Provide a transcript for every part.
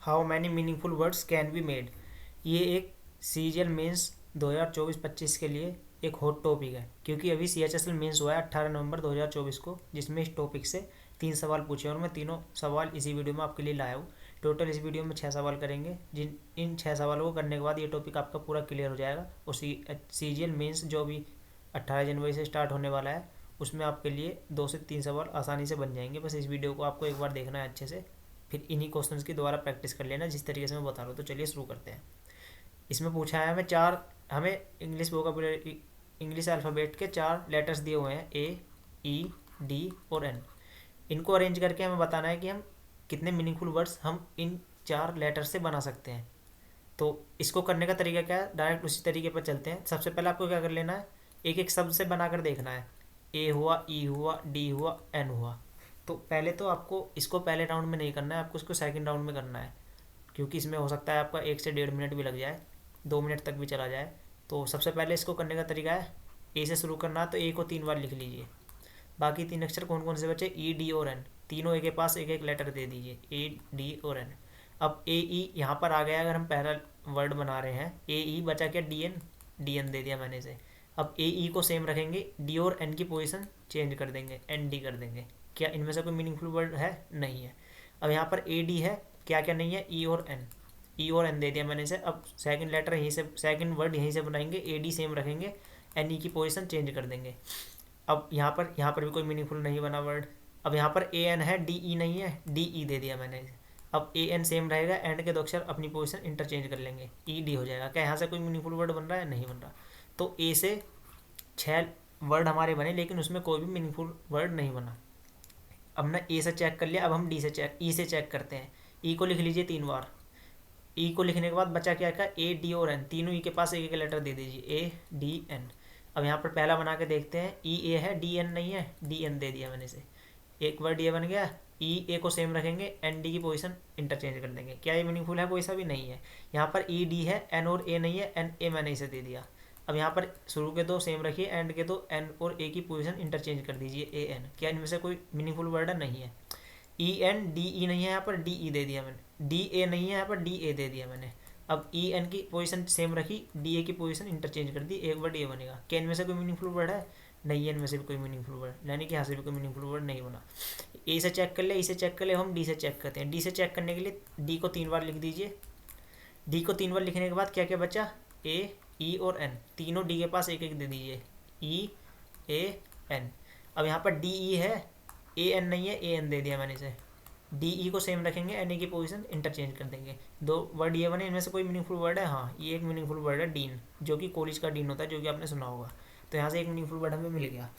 How many meaningful words can be made. ये एक CGL mains 2024-25 के लिए एक हॉट टॉपिक है, क्योंकि अभी सीएचएसएल मेंस हुआ है 18 नवंबर 2024 को, जिसमें इस टॉपिक से 3 सवाल पूछे और मैं तीनों सवाल इसी वीडियो में आपके लिए लाया हूँ। टोटल इस वीडियो में 6 सवाल करेंगे, जिन इन 6 सवालों को करने के बाद ये टॉपिक आपका पूरा क्लियर हो जाएगा। और सीजीएल मेंस जो अभी 18 जनवरी से स्टार्ट होने वाला है, उसमें आपके लिए 2 से 3 सवाल आसानी से बन जाएंगे। बस इस वीडियो को आपको एक बार देखना है अच्छे से, फिर इन्हीं क्वेश्चंस की दोबारा प्रैक्टिस कर लेना जिस तरीके से मैं बता रहा हूँ। तो चलिए शुरू करते हैं। इसमें पूछा है हमें इंग्लिश वोकैबुलरी, इंग्लिश अल्फ़ाबेट के 4 लेटर्स दिए हुए हैं, ए, ई, डी और एन। इनको अरेंज करके हमें बताना है कि हम कितने मीनिंगफुल वर्ड्स हम इन 4 लेटर से बना सकते हैं। तो इसको करने का तरीका क्या है, डायरेक्ट उसी तरीके पर चलते हैं। सबसे पहले आपको क्या कर लेना है, एक एक शब्द से बनाकर देखना है। ए हुआ, ई हुआ, डी हुआ, एन हुआ। तो पहले तो आपको इसको पहले राउंड में नहीं करना है, आपको इसको सेकंड राउंड में करना है, क्योंकि इसमें हो सकता है आपका 1 से 1.5 मिनट भी लग जाए, 2 मिनट तक भी चला जाए। तो सबसे पहले इसको करने का तरीका है, ए से शुरू करना है, तो ए को 3 बार लिख लीजिए। बाकी 3 अक्षर कौन कौन से बचे, ई, डी और एन, तीनों ए के पास एक एक लेटर दे दीजिए, ए, डी और एन। अब ए, ई यहाँ पर आ गया, अगर हम पहला वर्ड बना रहे हैं, ए, ई बचा क्या, डी एन, डी एन दे दिया मैंने इसे। अब ए, ई को सेम रखेंगे, डी और एन की पोजीशन चेंज कर देंगे, एन, डी कर देंगे। क्या इनमें से कोई मीनिंगफुल वर्ड है, नहीं है। अब यहाँ पर ए, डी है, क्या क्या नहीं है, ई और एन, ई और एन दे दिया मैंने इसे। अब सेकंड लेटर यहीं से, सेकंड वर्ड यहीं से बनाएंगे, ए, डी सेम रखेंगे, एन, ई की पोजीशन चेंज कर देंगे। अब यहाँ पर भी कोई मीनिंगफुल नहीं बना वर्ड। अब यहाँ पर ए एन है, डी ई नहीं है, डी ई दे दिया मैंने इसे। अब ए एन सेम रहेगा, एंड के 2 अक्षर अपनी पोजीशन इंटरचेंज कर लेंगे, ई डी हो जाएगा। क्या यहाँ से कोई मीनिंगफुल वर्ड बन रहा है, नहीं बन रहा। तो ए से 6 वर्ड हमारे बने, लेकिन उसमें कोई भी मीनिंगफुल वर्ड नहीं बना। अब ना ए से चेक कर लिया, अब हम डी से चेक, ई से चेक करते हैं। ई को लिख लीजिए 3 बार। ई को लिखने के बाद बचा क्या का, ए, डी और एन, तीनों ई के पास एक एक लेटर दे दीजिए, ए, डी, एन। अब यहाँ पर पहला बना के देखते हैं, ई ए है, डी एन नहीं है, डी एन दे दिया मैंने से। एक वर्ड ये बन गया। ई ए को सेम रखेंगे, एन डी की पोजीशन इंटरचेंज कर देंगे। क्या ये मीनिंगफुल है, कोई सा भी नहीं है। यहाँ पर ई डी है, एन और ए नहीं है, एन ए मैंने इसे दे दिया। अब यहाँ पर शुरू के 2 सेम रखिए, एंड के 2 एन और ए की पोजीशन इंटरचेंज कर दीजिए, ए एन। क्या इनमें से कोई मीनिंगफुल वर्ड है, नहीं है। ई एन, डी ई नहीं है, यहाँ पर डी ई दे दिया मैंने। डी ए नहीं है, यहाँ पर डी ए दे दिया मैंने। अब ई एन की पोजीशन सेम रखी, डी ए की पोजीशन इंटरचेंज कर दी, एक वर्ड ये बनेगा। क्या इनमें से कोई मीनिंगफुल वर्ड है, नहीं है, इनमें से भी कोई मीनिंगफुल वर्ड, यानी कि यहाँ से भी कोई मीनिंगफुल वर्ड नहीं बना। ए से चेक कर ले, ई से चेक कर ले, हम डी से चेक करते हैं। डी से चेक करने के लिए डी को 3 बार लिख दीजिए। डी को 3 बार लिखने के बाद क्या क्या बचा, ए, ई और एन, तीनों डी के पास एक एक दे दीजिए, ई, ए, एन। अब यहाँ पर डी ई है, ए एन नहीं है, ए एन दे दिया मैंने इसे। डी ई को सेम रखेंगे, एन ई की पोजीशन इंटरचेंज कर देंगे। 2 वर्ड ये बने, इनमें से कोई मीनिंगफुल वर्ड है, हाँ ये एक मीनिंगफुल वर्ड है, डीन, जो कि कॉलेज का डीन होता है, जो कि आपने सुना होगा। तो यहाँ से एक मीनिंगफुल वर्ड हमें मिल गया।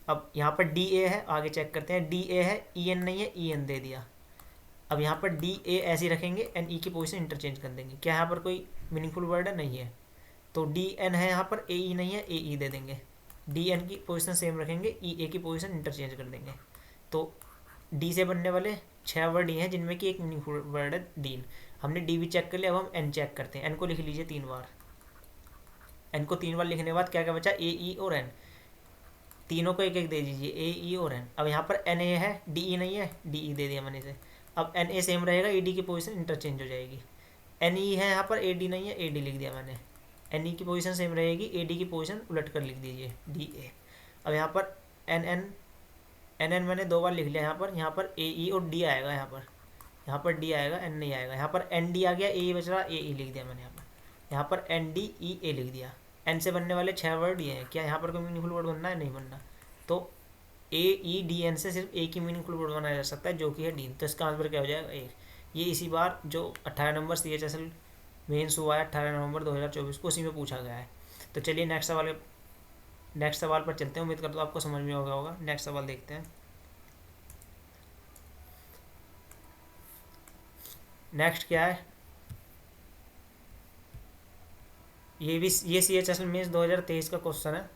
अब यहाँ पर डी ए है, आगे चेक करते हैं। डी ए है, ई एन नहीं है, ई एन दे दिया। अब यहाँ पर डी ए ऐसे ही रखेंगे, एन ई की पोजीशन इंटरचेंज कर देंगे। क्या यहाँ पर कोई मीनिंगफुल वर्ड है, नहीं है। तो डी एन है, यहाँ पर ए ई नहीं है, ए ई दे देंगे। डी एन की पोजीशन सेम रखेंगे, ई ए की पोजीशन इंटरचेंज कर देंगे। तो डी से बनने वाले 6 वर्ड ये हैं, जिनमें कि एक मीनिंगफुल वर्ड है, डीन। हमने डी भी चेक कर लिया, अब हम एन चेक करते हैं। एन को लिख लीजिए 3 बार। एन को 3 बार लिखने के बाद क्या क्या बचा, ए, ई और एन, तीनों को एक एक दे दीजिए, ए, ई और एन। अब यहाँ पर एन ए है, डी ई नहीं है, डी ई दे दिया मैंने इसे। अब एन ए सेम रहेगा, ई डी की पोजीशन इंटरचेंज हो जाएगी। एन ई है, यहाँ पर ए डी नहीं है, ए डी लिख दिया मैंने। एन ई की पोजीशन सेम रहेगी, ए डी की पोजीशन उलट कर लिख दीजिए, डी ए। अब यहाँ पर एन एन, एन एन मैंने 2 बार लिख लिया। यहाँ पर ए ई और डी आएगा, यहाँ पर डी आएगा, एन नहीं आएगा। यहाँ पर एन डी आ गया, ए ई बच रहा, ए ई लिख दिया मैंने यहाँ पर एन डी ई ए लिख दिया। एन से बनने वाले 6 वर्ड ये हैं। क्या यहाँ पर कोई मीनिंगफुल वर्ड बनना है, नहीं बनना। तो ए ई डी एन से सिर्फ एक ही मीनिंगफुल वर्ड बनाया जा सकता है, जो कि है डीन। तो इसका आंसर क्या हो जाएगा, एक। ये इसी बार जो 18 number C H S L mains हुआ है 18 नवंबर 2024 को, उसी में पूछा गया है। तो चलिए नेक्स्ट सवाल पर चलते हैं। उम्मीद करता हूँ आपको समझ में होगा। नेक्स्ट सवाल देखते हैं। नेक्स्ट क्या है, ये C H S L mains 2023 का क्वेश्चन है।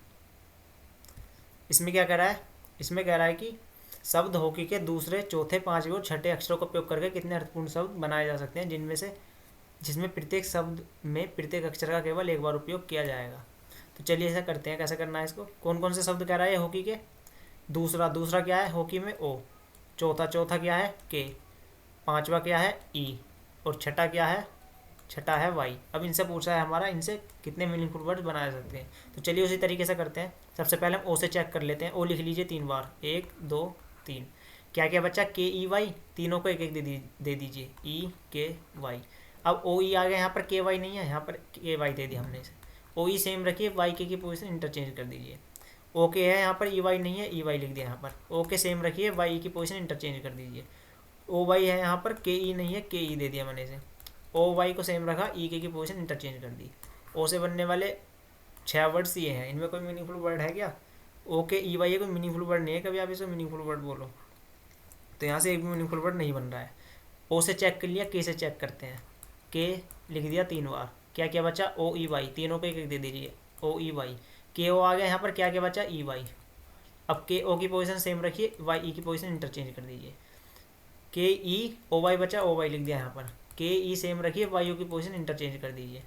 इसमें क्या कह रहा है, इसमें कह रहा है कि शब्द हॉकी के दूसरे, चौथे, पांचवें और छठे अक्षरों का उपयोग करके कितने अर्थपूर्ण शब्द बनाए जा सकते हैं, जिसमें प्रत्येक शब्द में प्रत्येक अक्षर का केवल एक बार उपयोग किया जाएगा। तो चलिए ऐसा करते हैं, कैसे करना है इसको। कौन कौन से शब्द कह रहा है हॉकी के, दूसरा क्या है हॉकी में, ओ। चौथा क्या है, के। पांचवा क्या है, ई। और छठा क्या है, छठा है वाई। अब इनसे पूछा है हमारा इनसे कितने मीनिंगफुल वर्ड्स बनाए सकते हैं। तो चलिए उसी तरीके से करते हैं। सबसे पहले हम ओ से चेक कर लेते हैं। ओ लिख लीजिए 3 बार, 1 2 3। क्या क्या बच्चा, के ई वाई, तीनों को एक एक दे दीजिए, ई के वाई। अब ओ ई आ गया, यहाँ पर के वाई नहीं है, यहाँ पर के वाई दे दिया हमने इसे। ओ ई सेम रखिए, वाई के की पोजिशन इंटरचेंज कर दीजिए। ओके है, यहाँ पर ई वाई नहीं है, ई वाई लिख दिया यहाँ पर। ओके सेम रखिए, वाई की पोजिशन इंटरचेंज कर दीजिए। ओ वाई है यहाँ पर, के ई नहीं है, के ई दे दिया मैंने इसे। ओ वाई को सेम रखा, ई के की पोजिशन इंटरचेंज कर दी। ओ से बनने वाले 6 वर्ड्स ये हैं, इनमें कोई मीनिंगफुल वर्ड है क्या? ओ के ई वाई कोई मीनिंगफुल वर्ड नहीं है, कभी आप इसको मीनिंगफुल वर्ड बोलो। तो यहाँ से एक भी मीनिंगफुल वर्ड नहीं बन रहा है। ओ से चेक कर लिया, के से चेक करते हैं। के लिख दिया 3 बार। क्या क्या बचा, ओ ई वाई, तीनों को एक एक दे दीजिए, ओ ई वाई। के ओ आ गया यहाँ पर, क्या क्या बचा, ई वाई। अब के ओ की पोजीशन सेम रखिए, वाई ई की पोजीशन इंटरचेंज कर दीजिए। के ई ओ वाई बचा, ओ वाई लिख दिया यहाँ पर। के ई सेम रखिए, वाई ओ की पोजीशन इंटरचेंज कर दीजिए।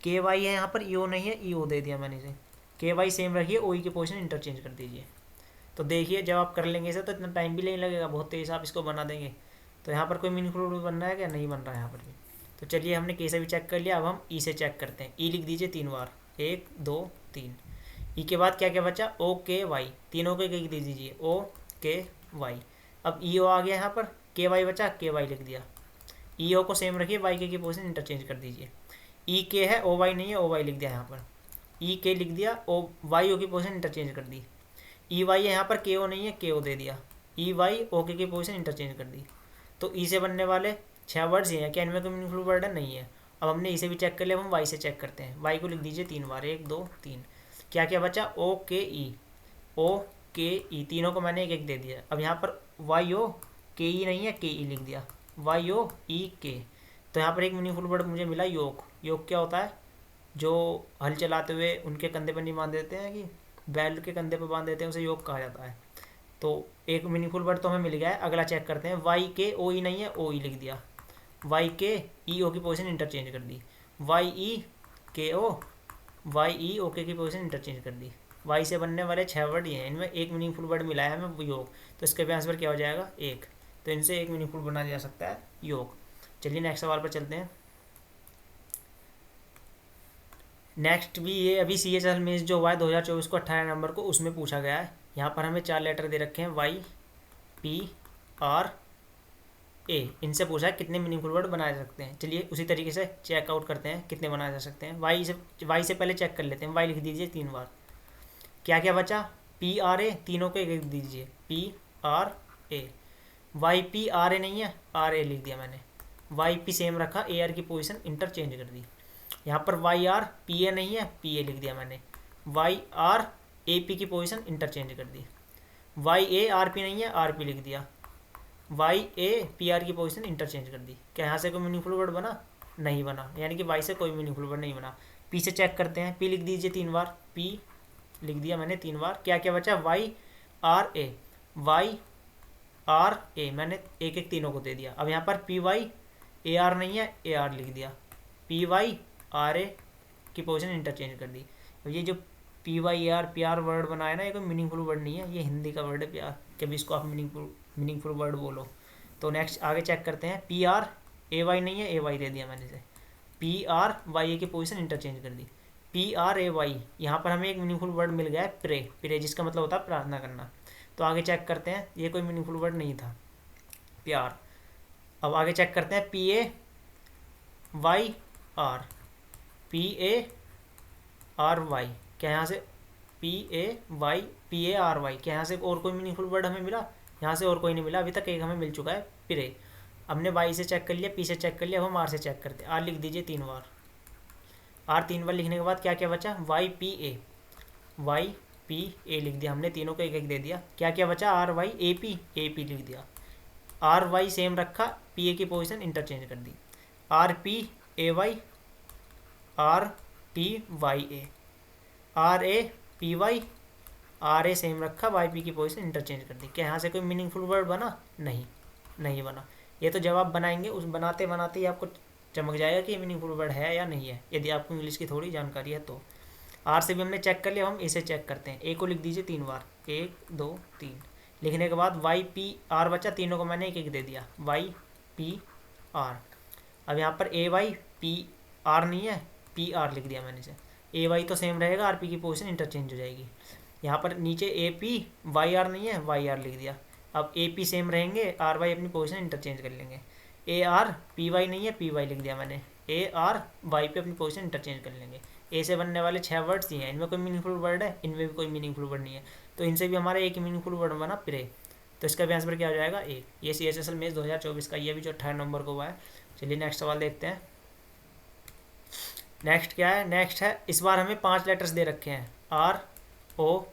के वाई है यहाँ पर, ई ओ नहीं है, ई ओ दे दिया मैंने इसे। के वाई सेम रखिए, ओ ई की पोजीशन इंटरचेंज कर दीजिए। तो देखिए जब आप कर लेंगे इसे तो इतना टाइम भी नहीं लगेगा, बहुत तेज़ आप इसको बना देंगे। तो यहाँ पर कोई मीनिंगफुल वर्ड बन रहा है क्या? नहीं बन रहा है यहाँ पर भी। तो चलिए हमने के से भी चेक कर लिया, अब हम ई से चेक करते हैं। ई लिख दीजिए 3 बार, 1 2 3। ई के बाद क्या क्या बचा, ओ के वाई, तीनों को एक एक दे दीजिए, ओ के वाई। अब ई ओ आ गया यहाँ पर, के वाई बचा, के वाई लिख दिया। ई ओ को सेम रखिए, वाई के की पोजीशन इंटरचेंज कर दीजिए। ई के है, ओ वाई नहीं है, ओ वाई लिख दिया यहाँ पर। ई के लिख दिया, ओ वाई ओ की पोजीशन इंटरचेंज कर दी। ई वाई है यहाँ पर, के ओ नहीं है, के ओ दे दिया। ई वाई ओ के की पोजीशन इंटरचेंज कर दी। तो ई से बनने वाले 6 वर्ड्स ये हैं। क्या इनमें कोई मीनिंगफुल वर्ड है? नहीं है। अब हमने इसे भी चेक कर लिया, अब हम वाई से चेक करते हैं। वाई को लिख दीजिए 3 बार, 1 2 3। क्या क्या बचा, ओ के ई, ओ के ई, तीनों को मैंने एक एक दे दिया। अब यहाँ पर वाई ओ, के ई नहीं है, के ई लिख दिया, वाई ओ ई के। तो यहाँ पर एक मीनिंगफुल वर्ड मुझे मिला, योग। योग क्या होता है? जो हल चलाते हुए उनके कंधे पर नहीं बांध देते हैं, कि बैल के कंधे पर बांध देते हैं, उसे योग कहा जाता है। तो एक मीनिंगफुल वर्ड तो हमें मिल गया है। अगला चेक करते हैं। वाई के ओ ई नहीं है, ओ ई लिख दिया। वाई के ई ओ की पोजीशन इंटरचेंज कर दी। वाई ई के ओ, वाई ई ओ के की पोजीशन इंटरचेंज कर दी। वाई से बनने वाले 6 वर्ड ये हैं, इनमें एक मीनिंगफुल वर्ड मिला है हमें, योग। तो इसके भी आंसर क्या हो जाएगा? 1। तो इनसे एक मीनिंगफुल बनाया जा सकता है, योग। चलिए नेक्स्ट सवाल पर चलते हैं। नेक्स्ट भी ये अभी सी एच एल में जो हुआ है 2024 को 18 नवंबर को, उसमें पूछा गया है। यहाँ पर हमें 4 लेटर दे रखे हैं, वाई पी आर ए। इनसे पूछा है कितने मीनिंगफुल वर्ड बनाए जा सकते हैं। चलिए उसी तरीके से चेकआउट करते हैं कितने बनाए जा सकते हैं। वाई से पहले चेक कर लेते हैं। वाई लिख दीजिए 3 बार। क्या क्या बचा, पी आर ए, तीनों को एक एक दीजिए, P R A. Y P R A नहीं है, आर ए लिख दिया मैंने। वाई पी सेम रखा, ए आर की पोजीशन इंटरचेंज कर दी। यहाँ पर वाई आर पी ए नहीं है, पी ए लिख दिया मैंने। वाई आर ए पी की पोजीशन इंटरचेंज कर दी। वाई ए आर पी नहीं है, आर पी लिख दिया। वाई ए पी आर की पोजीशन इंटरचेंज कर दी। क्या यहाँ से कोई मीनिंगफुल वर्ड बना? नहीं बना, यानी कि वाई से कोई मीनिंगफुल वर्ड नहीं बना। पी से चेक करते हैं। पी लिख दीजिए 3 बार, पी लिख दिया मैंने 3 बार। क्या क्या बचा, Y R A, Y R A, मैंने एक एक तीनों को दे दिया। अब यहाँ पर पी वाई ए आर नहीं है, ए आर लिख दिया। पी वाई आर ए की पोजीशन इंटरचेंज कर दी। तो ये जो P Y R P R word बनाया ना, ये कोई मीनिंगफुल वर्ड नहीं है, ये हिंदी का वर्ड है प्यार। कभी इसको आप मीनिंगफुल वर्ड बोलो। तो नेक्स्ट आगे चेक करते हैं। पी आर ए वाई नहीं है, ए वाई दे दिया मैंने इसे। पी आर वाई ए की पोजीशन इंटरचेंज कर दी। पी आर ए वाई, यहाँ पर हमें एक मीनिंगफुल वर्ड मिल गया है, प्रे। प्रे जिसका मतलब होता है प्रार्थना करना। तो आगे चेक करते हैं, ये कोई मीनिंगफुल वर्ड नहीं था, प्यार। अब आगे चेक करते हैं। P A Y R, P A R Y, क्या यहाँ से पी ए आर वाई, क्या यहाँ से और कोई मीनिंगफुल वर्ड हमें मिला? यहाँ से और कोई नहीं मिला, अभी तक एक हमें मिल चुका है, प्रे। हमने वाई से चेक कर लिया, पी से चेक कर लिया, अब हम आर से चेक करते हैं। आर लिख दीजिए 3 बार। आर 3 बार लिखने के बाद क्या क्या बचा, Y P A, Y P A लिख दिया हमने, तीनों को एक एक दे दिया। क्या क्या बचा, आर वाई ए पी लिख दिया। आर वाई सेम रखा, पी ए की पोजीशन इंटरचेंज कर दी। R P A Y, R P Y A, R A P Y, R A same रखा, वाई पी की पोजीशन इंटरचेंज कर दी। क्या यहाँ से कोई मीनिंगफुल वर्ड बना? नहीं बना। ये तो जब आप बनाएंगे, उस बनाते बनाते ही आपको चमक जाएगा कि मीनिंगफुल वर्ड है या नहीं है, यदि आपको इंग्लिश की थोड़ी जानकारी है तो। आर से भी हमने चेक कर लिया, हम इसे चेक करते हैं। ए को लिख दीजिए 3 बार, 1 2 3। लिखने के बाद वाई पी आर बचा, तीनों को मैंने एक एक दे दिया, वाई पी आर। अब यहाँ पर ए वाई पी आर नहीं है, पी आर लिख दिया मैंने से। ए वाई तो सेम रहेगा, आर पी की पोजीशन इंटरचेंज हो जाएगी। यहाँ पर नीचे ए पी वाई आर नहीं है, वाई आर लिख दिया। अब ए पी सेम रहेंगे, आर वाई अपनी पोजीशन इंटरचेंज कर लेंगे। ए आर पी वाई नहीं है, पी वाई लिख दिया मैंने। ए आर वाई पे अपनी पोजीशन इंटरचेंज कर लेंगे। ए से बनने वाले 6 वर्ड्स ही हैं, इनमें कोई मीनिंगफुल वर्ड है, इनमें भी कोई मीनिंगफुल वर्ड नहीं है, तो इनसे भी हमारा एक ही मीनिंगफुल वर्ड बना प्रे। तो इसका भी आंसर क्या हो जाएगा ए। ये CHSL मेंस 2024 का, ये भी जो 18 नवंबर को हुआ है। चलिए नेक्स्ट सवाल देखते हैं। नेक्स्ट क्या है, नेक्स्ट है, इस बार हमें 5 लेटर्स दे रखे हैं, R O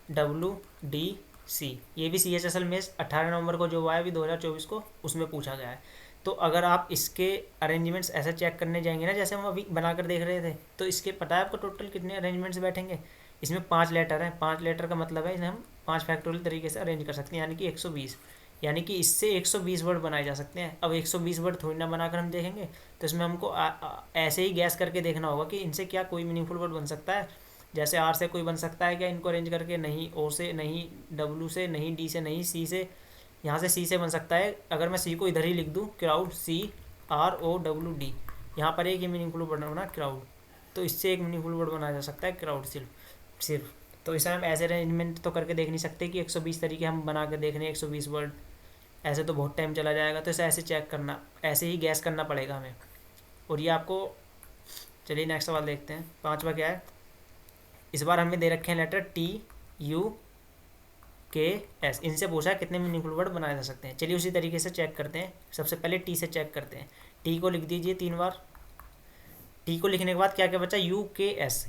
W D C. ये भी CHSL मेंस 18 नवंबर को जो हुआ है अभी 2024 को, उसमें पूछा गया है। तो अगर आप इसके अरेंजमेंट्स ऐसे चेक करने जाएंगे ना जैसे हम अभी बनाकर देख रहे थे, तो इसके पता है आपको टोटल कितने अरेंजमेंट्स बैठेंगे। इसमें 5 लेटर हैं, 5 लेटर का मतलब है इसे हम 5 फैक्टोरियल तरीके से अरेंज कर सकते हैं, यानी कि 120, यानी कि इससे 120 वर्ड बनाए जा सकते हैं। अब 120 वर्ड थोड़ी ना बनाकर हम देखेंगे, तो इसमें हमको ऐसे ही गैस करके देखना होगा कि इनसे क्या कोई मीनिंगफुल वर्ड बन सकता है। जैसे आर से कोई बन सकता है क्या इनको अरेंज करके, नहीं। ओ से नहीं, डब्ल्यू से नहीं, डी से नहीं, सी से, यहाँ से सी से बन सकता है। अगर मैं सी को इधर ही लिख दूँ, क्राउड, CROWD, यहाँ पर एक ही मीनिंगफुल वर्ड बना क्राउड, तो इससे एक मीनिंगफुल वर्ड बनाया जा सकता है क्राउड सिर्फ। तो इसे हम ऐसे अरेंजमेंट तो करके देख नहीं सकते कि 120 तरीके हम बना के देख रहे हैं 120 वर्ड, ऐसे तो बहुत टाइम चला जाएगा। तो इसे ऐसे चेक करना, ऐसे ही गैस करना पड़ेगा हमें। और ये आपको, चलिए नेक्स्ट सवाल देखते हैं। 5वां क्या है, इस बार हमें दे रखे हैं लेटर TUKS। इनसे पूछा है कितने मीनिंगफुल वर्ड बनाए जा सकते हैं। चलिए उसी तरीके से चेक करते हैं। सबसे पहले टी से चेक करते हैं। टी को लिख दीजिए 3 बार। टी को लिखने के बाद क्या क्या बचा, UKS,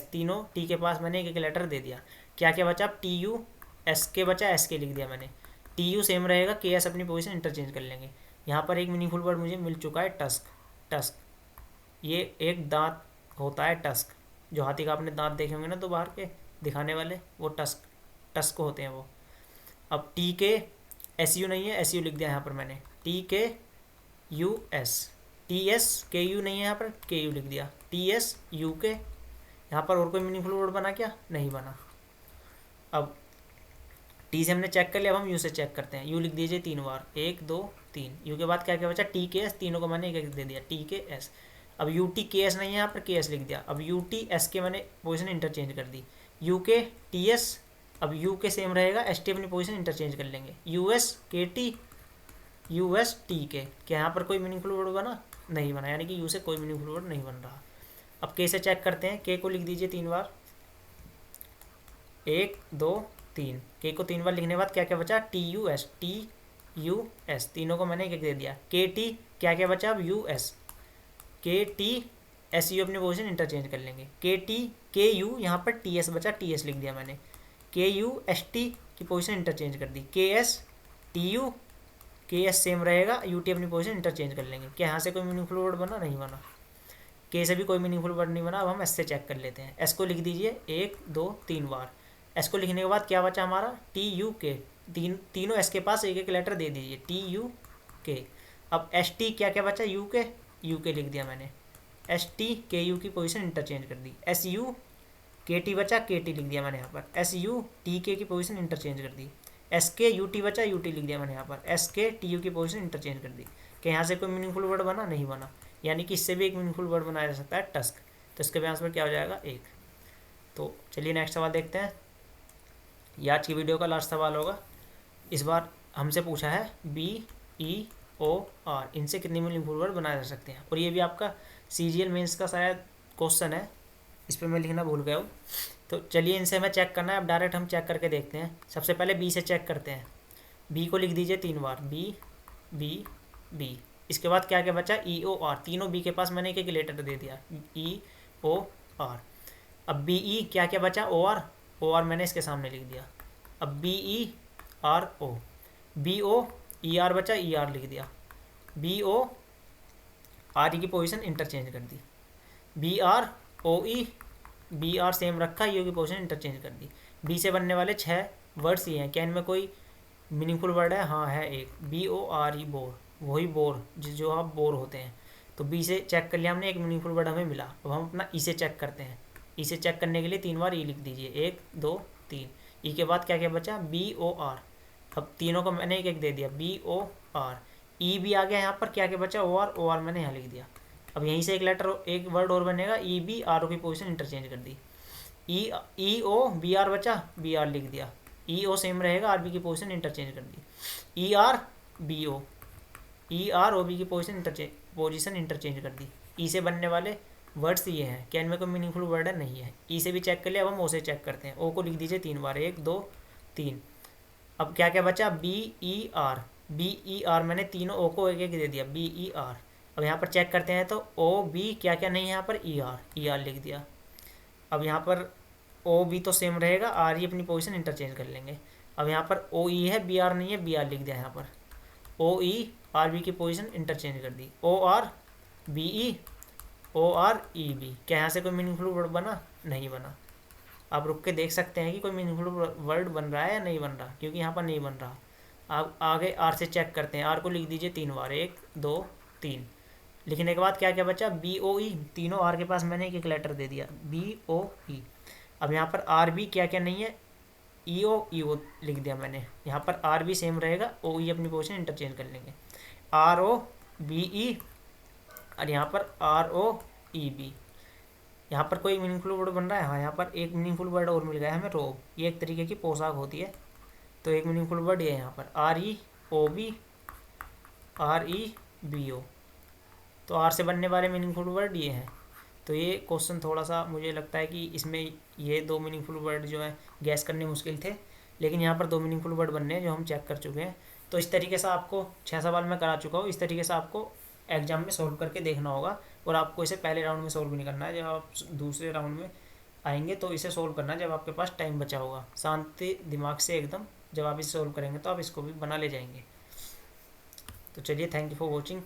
तीनों टी के पास मैंने एक एक लेटर दे दिया। क्या क्या बचा, TUS के बचा, SK लिख दिया मैंने। TU सेम रहेगा, KS अपनी पोजीशन इंटरचेंज कर लेंगे। यहाँ पर एक मीनिंगफुल वर्ड मुझे मिल चुका है, टस्क। टस्क ये एक दांत होता है, टस्क। जो हाथी का आपने दांत देखे होंगे ना, तो बाहर के दिखाने वाले, वो टस्क टस्क होते हैं वो। अब TKSU नहीं है, SU लिख दिया यहाँ पर मैंने। TKUS, TSKU नहीं है, यहाँ पर KU लिख दिया। TSUK, यहाँ पर और कोई मीनिंगफुल वर्ड बना क्या, नहीं बना। अब टी से हमने चेक कर लिया, अब हम यू से चेक करते हैं। यू लिख दीजिए 3 बार, 1 2 3। यू के बाद क्या क्या बचा, TKS, तीनों को मैंने एक एक दे दिया, TKS। अब UTKS नहीं है, यहाँ पर KS लिख दिया। अब UTSK मैंने पोजीशन इंटरचेंज कर दी। UKTS, अब UK सेम रहेगा, ST अपनी पोजीशन इंटरचेंज कर लेंगे। USKT, USTK, क्या यहाँ पर कोई मीनिंगफुल वर्ड बना, नहीं बना, यानी कि यू से कोई मीनिंगफुल वर्ड नहीं बन रहा। अब के से चेक करते हैं। के को लिख दीजिए 3 बार, 1 2 3। के को 3 बार लिखने के बाद क्या क्या बचा, TUS, TUS, तीनों को मैंने एक एक दे दिया। KT, क्या क्या बचा, अब US, KTSU अपनी पोजीशन इंटरचेंज कर लेंगे। KU, यहाँ पर TS बचा, TS लिख दिया मैंने। KUST की पोजीशन इंटरचेंज कर दी। KSTU, KS सेम रहेगा, UT अपनी पोजीशन इंटरचेंज कर लेंगे। क्या यहाँ से कोई मीनिंगफुल वर्ड बना, नहीं बना। के से भी कोई मीनिंगफुल वर्ड नहीं बना। अब हम एस से चेक कर लेते हैं। एस को लिख दीजिए 1 2 3 बार। एस को लिखने के बाद क्या बचा हमारा, TUK, तीनों एस के पास एक एक लेटर दे दीजिए, TUK। अब ST, क्या क्या बचा, UK, UK लिख दिया मैंने। ST KU की पोजीशन इंटरचेंज कर दी। SU KT बचा, KT लिख दिया मैंने यहाँ पर। SU TK की पोजीशन इंटरचेंज कर दी। SK UT बचा, UT लिख दिया मैंने यहाँ पर। SK TU की पोजीशन इंटरचेंज कर दी। कि यहाँ से कोई मीनिंगफुल वर्ड बना, नहीं बना, यानी कि इससे भी एक मीनिंगफुल वर्ड बनाया जा सकता है, टस्क। तो इसके भी आंसर क्या हो जाएगा, 1। तो चलिए नेक्स्ट सवाल देखते हैं। ये आज की वीडियो का लास्ट सवाल होगा। इस बार हमसे पूछा है BEOR, इनसे कितने मीनिंगफुल वर्ड बनाए जा सकते हैं। और ये भी आपका CGL मेंस का शायद क्वेश्चन है, इस पर मैं लिखना भूल गया हूँ। तो चलिए इनसे हमें चेक करना है। अब डायरेक्ट हम चेक करके देखते हैं। सबसे पहले बी से चेक करते हैं। बी को लिख दीजिए 3 बार, बी। इसके बाद क्या क्या बचा, EOR, तीनों बी के पास मैंने एक एक लेटर दे दिया, EOR। अब BE, क्या क्या बचा, OR मैंने इसके सामने लिख दिया। अब BERO, BOER बचा, ER लिख दिया। BORE की पोजीशन इंटरचेंज कर दी। BROE, BR सेम रखा, यू की पोजीशन इंटरचेंज कर दी। बी से बनने वाले 6 वर्ड्स ही हैं। क्या इनमें कोई मीनिंगफुल वर्ड है, हाँ है एक, BORE, बोर, वही बोर जो आप बोर होते हैं। तो बी से चेक कर लिया हमने, एक मीनिंगफुल वर्ड हमें मिला। अब हम अपना ई से चेक करते हैं। ई से चेक करने के लिए 3 बार ई लिख दीजिए, 1 2 3। ई के बाद क्या क्या बचा, BOR। अब तीनों को मैंने एक एक दे दिया, BOR। ई भी आ गया यहाँ पर, क्या क्या बचा, ओ आर मैंने यहाँ लिख दिया। अब यहीं से एक लेटर एक वर्ड और बनेगा, ई बी, आर ओ की पोजीशन इंटरचेंज कर दी। ई ओ बी आर बचा, बी आर लिख दिया। ई ओ सेम रहेगा, आर बी की पोजीशन इंटरचेंज कर दी। E R B O, E R O B की पोजीशन इंटरचेंज कर दी। ई से बनने वाले वर्ड्स ये हैं। क्या इनमें कोई मीनिंगफुल वर्ड है? नहीं है। ई से भी चेक कर लिया, अब हम ओ से चेक करते हैं। ओ को लिख दीजिए 3 बार, 1 2 3। अब क्या क्या बचा, B E R, B E R मैंने तीनों ओ को एक एक दे दिया, बी ई आर। अब यहाँ पर चेक करते हैं तो ओ बी क्या क्या नहीं है यहाँ पर, ई आर लिख दिया। अब यहाँ पर ओ बी तो सेम रहेगा, आर ई अपनी पोजीशन इंटरचेंज कर लेंगे। अब यहाँ पर ओ ई है, बी आर नहीं है, बी आर लिख दिया यहाँ पर। ओ ई आर बी की पोजीशन इंटरचेंज कर दी। O R B E, O R E B. क्या यहाँ से कोई मीनिंगफुल वर्ड बना? नहीं बना। आप रुक के देख सकते हैं कि कोई मीनिंगफुल वर्ड बन रहा है या नहीं बन रहा, क्योंकि यहाँ पर नहीं बन रहा। आप आगे आर से चेक करते हैं। आर को लिख दीजिए 3 बार, 1 2 3। लिखने के बाद क्या क्या बचा, बी ओ ई, तीनों आर के पास मैंने एक एक लेटर दे दिया, बी ओ ई। अब यहाँ पर आर बी क्या क्या नहीं है, ई ओ लिख दिया मैंने। यहाँ पर आर बी सेम रहेगा, ओ ई अपनी पोजीशन इंटरचेंज कर लेंगे। आर ओ बी ई, और यहाँ पर आर ओ ई बी। यहाँ पर कोई मीनिंगफुल वर्ड बन रहा है? हाँ, यहाँ पर एक मीनिंगफुल वर्ड और मिल गया है हमें, रोब। ये एक तरीके की पोशाक होती है, तो एक मीनिंगफुल वर्ड ये है यहाँ पर, R E O B, R E B O. तो आर से बनने वाले मीनिंगफुल वर्ड ये हैं। तो ये क्वेश्चन थोड़ा सा मुझे लगता है कि इसमें ये 2 मीनिंगफुल वर्ड जो है गैस करने मुश्किल थे, लेकिन यहाँ पर 2 मीनिंगफुल वर्ड बनने हैं जो हम चेक कर चुके हैं। तो इस तरीके से आपको 6 सवाल मैं करा चुका हूँ। इस तरीके से आपको एग्जाम में सोल्व करके देखना होगा, और आपको इसे पहले राउंड में सोल्व नहीं करना है। जब आप दूसरे राउंड में आएंगे तो इसे सोल्व करना है जब आपके पास टाइम बचा होगा, शांति दिमाग से एकदम। जब आप इसे सोल्व करेंगे तो आप इसको भी बना ले जाएंगे। तो चलिए, थैंक यू फॉर वॉचिंग।